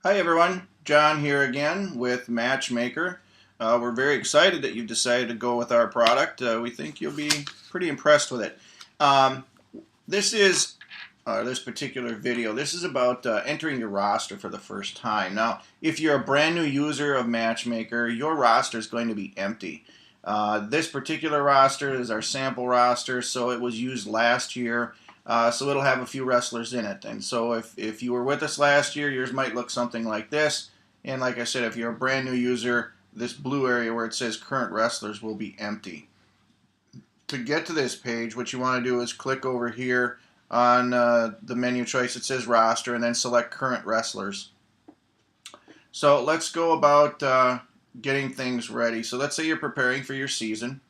Hi everyone, John here again with Matchmaker. We're very excited that you've decided to go with our product. We think you'll be pretty impressed with it. Um, this is this particular video. This is about entering your roster for the first time. Now, if you're a brand new user of Matchmaker, your roster is going to be empty. This particular roster is our sample roster, so it was used last year. So it'll have a few wrestlers in it. And so if you were with us last year, yours might look something like this. And like I said, if you're a brand new user, this blue area where it says current wrestlers will be empty. To get to this page, what you want to do is click over here on the menu choice. It says roster, and then select current wrestlers. So let's go about getting things ready. So let's say you're preparing for your season,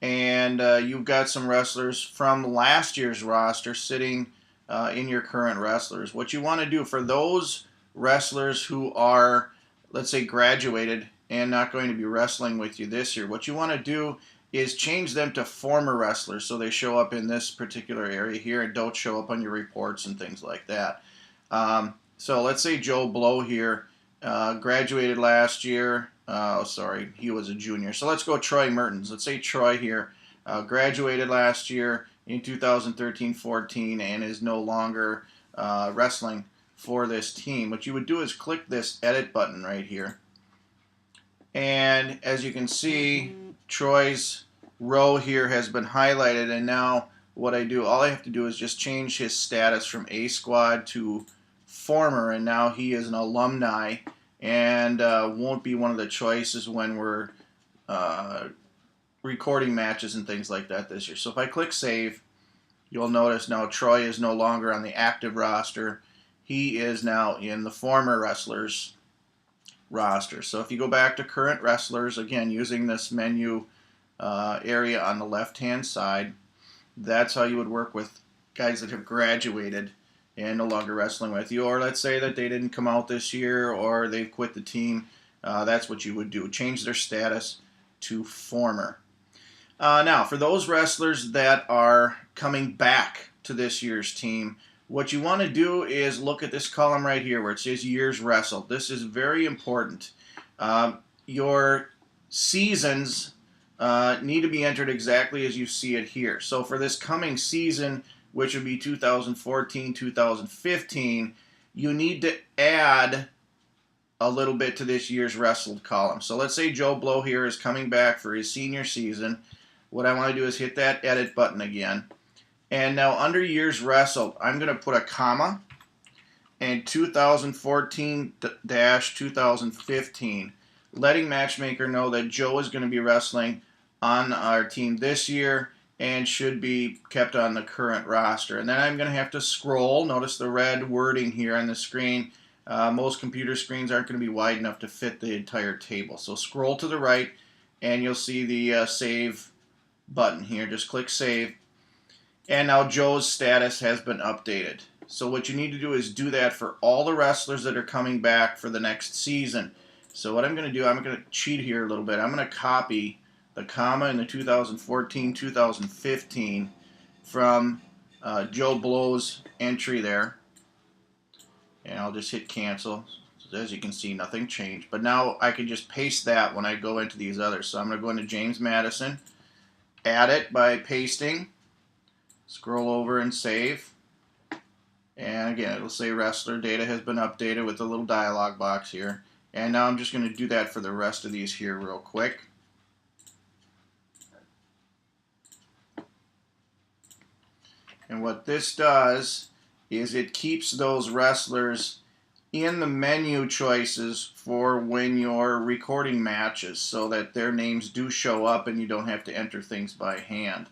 and you've got some wrestlers from last year's roster sitting in your current wrestlers. What you want to do for those wrestlers who are, let's say, graduated and not going to be wrestling with you this year, what you want to do is change them to former wrestlers so they show up in this particular area here and don't show up on your reports and things like that. So let's say Joe Blow here graduated last year. Oh, sorry, he was a junior. So let's go Troy Mertens. Let's say Troy here graduated last year in 2013-14 and is no longer wrestling for this team. What you would do is click this edit button right here. And as you can see, Troy's row here has been highlighted, and now what I do, all I have to do is just change his status from A squad to former, and now he is an alumni and won't be one of the choices when we're recording matches and things like that this year. So if I click save, you'll notice now Troy is no longer on the active roster. He is now in the former wrestlers roster. So if you go back to current wrestlers, again using this menu area on the left hand side, that's how you would work with guys that have graduated and no longer wrestling with you. Or let's say that they didn't come out this year or they've quit the team. That's what you would do. Change their status to former. Now, for those wrestlers that are coming back to this year's team, what you want to do is look at this column right here where it says years wrestled. This is very important. Your seasons need to be entered exactly as you see it here. So for this coming season, which would be 2014-2015, you need to add a little bit to this year's wrestled column. So let's say Joe Blow here is coming back for his senior season. What I want to do is hit that edit button again. And now under years wrestled, I'm going to put a comma and 2014-2015, letting Matchmaker know that Joe is going to be wrestling on our team this year and should be kept on the current roster. And then I'm going to have to scroll. Notice the red wording here on the screen. Most computer screens aren't going to be wide enough to fit the entire table. So scroll to the right and you'll see the save button here. Just click save. And now Joe's status has been updated. So what you need to do is do that for all the wrestlers that are coming back for the next season. So what I'm going to do, I'm going to cheat here a little bit. I'm going to copy the comma in the 2014-2015 from Joe Blow's entry there. And I'll just hit cancel. So as you can see, nothing changed. But now I can just paste that when I go into these others. So I'm going to go into James Madison, add it by pasting. Scroll over and save. And again, it'll say wrestler data has been updated with a little dialog box here. And now I'm just going to do that for the rest of these here real quick. And what this does is it keeps those wrestlers in the menu choices for when you're recording matches so that their names do show up and you don't have to enter things by hand.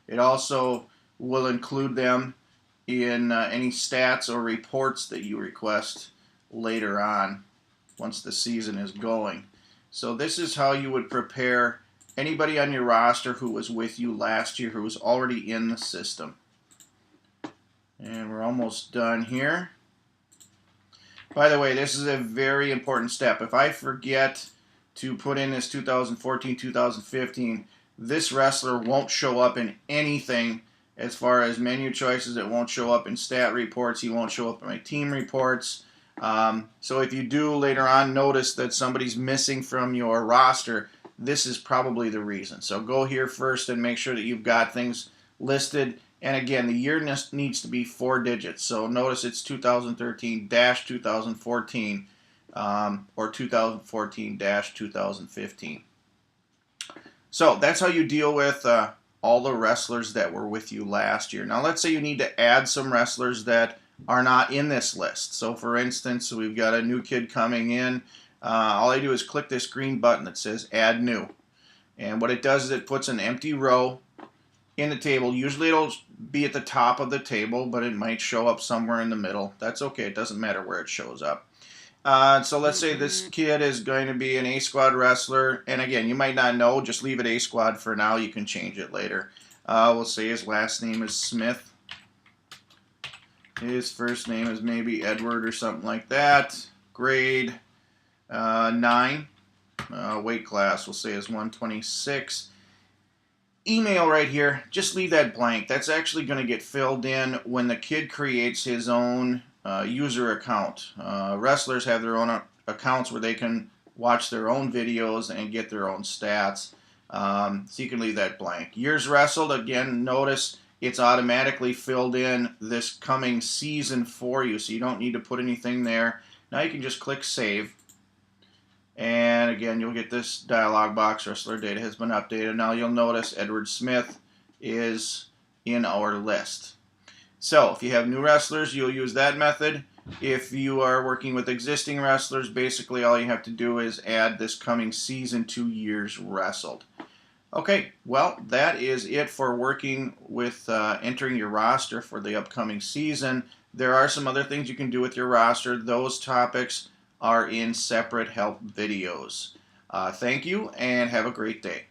It also will include them in any stats or reports that you request later on once the season is going. So this is how you would prepare anybody on your roster who was with you last year who was already in the system. And we're almost done here. By the way, this is a very important step. If I forget to put in this 2014-2015, this wrestler won't show up in anything as far as menu choices. It won't show up in stat reports. He won't show up in my team reports. So if you do later on notice that somebody's missing from your roster, this is probably the reason. So go here first and make sure that you've got things listed. And again, the year needs to be 4 digits. So notice it's 2013-2014 or 2014-2015. So that's how you deal with all the wrestlers that were with you last year. Now let's say you need to add some wrestlers that are not in this list. So for instance, we've got a new kid coming in. All I do is click this green button that says Add New. And what it does is it puts an empty row in the table. Usually it'll be at the top of the table, but it might show up somewhere in the middle. That's okay. It doesn't matter where it shows up. So let's say this kid is going to be an A squad wrestler. And again, you might not know. Just leave it A squad for now. You can change it later. We'll say his last name is Smith. His first name is maybe Edward or something like that. Grade 9. Weight class, we'll say is 126. Email right here, just leave that blank. That's actually going to get filled in when the kid creates his own user account. Wrestlers have their own accounts where they can watch their own videos and get their own stats. So you can leave that blank. Years wrestled, again, notice it's automatically filled in this coming season for you, so you don't need to put anything there. Now you can just click Save. And again, you'll get this dialog box, wrestler data has been updated. Now you'll notice Edward Smith is in our list. So if you have new wrestlers, you'll use that method. If you are working with existing wrestlers, basically all you have to do is add this coming season to years wrestled. Okay, well, that is it for working with entering your roster for the upcoming season. There are some other things you can do with your roster. Those topics are in separate help videos. Thank you, and have a great day.